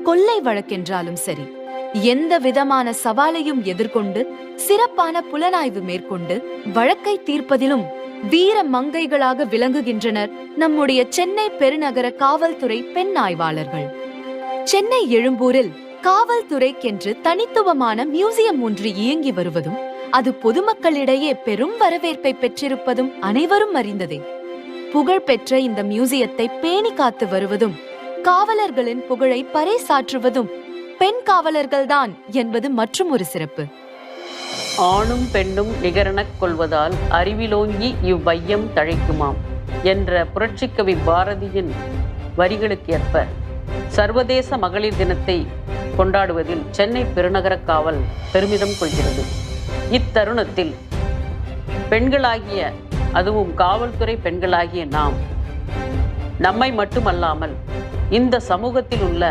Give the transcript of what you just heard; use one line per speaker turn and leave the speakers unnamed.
கொள்ளை வழக்கென்றாலும் சரி, எந்த விதமான சவாலையும் எதிர்கொண்டு சிறப்பான புலனாய்வு மேற்கொண்டு வழக்கை தீர்ப்பதிலும் வீர மங்கைகளாக விளங்குகின்றனர் நம்முடைய சென்னை பெருநகர காவல்துறை பெண் ஆய்வாளர்கள். சென்னை எழும்பூரில் காவல்துறைக்கென்று தனித்துவமான மியூசியம் ஒன்று இயங்கி வருவதும் அது பொதுமக்களிடையே பெரும் வரவேற்பை பெற்றிருப்பதும் அனைவரும் அறிந்ததே. புகழ்பெற்ற இந்த மியூசியத்தை பேணி காத்து வருவதும் காவலர்களின் புகழை பறைசாற்றுவதும் பெண் காவலர்கள்தான் என்பது மற்றும் ஒரு சிறப்பு.
ஆணும் பெண்ணும் நிகரெனக் கொள்வதால் அறிவிலோங்கி இவ்வையம் தழைக்குமாம் என்ற புரட்சிக்கவி பாரதியின் வரிகளுக்கு ஏற்ப சர்வதேச மகளிர் தினத்தை கொண்டாடுவதில் சென்னை பெருநகர காவல் பெருமிதம் கொள்கிறது. இத்தருணத்தில் பெண்களாகிய, அதுவும் காவல்துறை பெண்களாகிய நாம் நம்மை மட்டுமல்லாமல் இந்த சமூகத்தில் உள்ள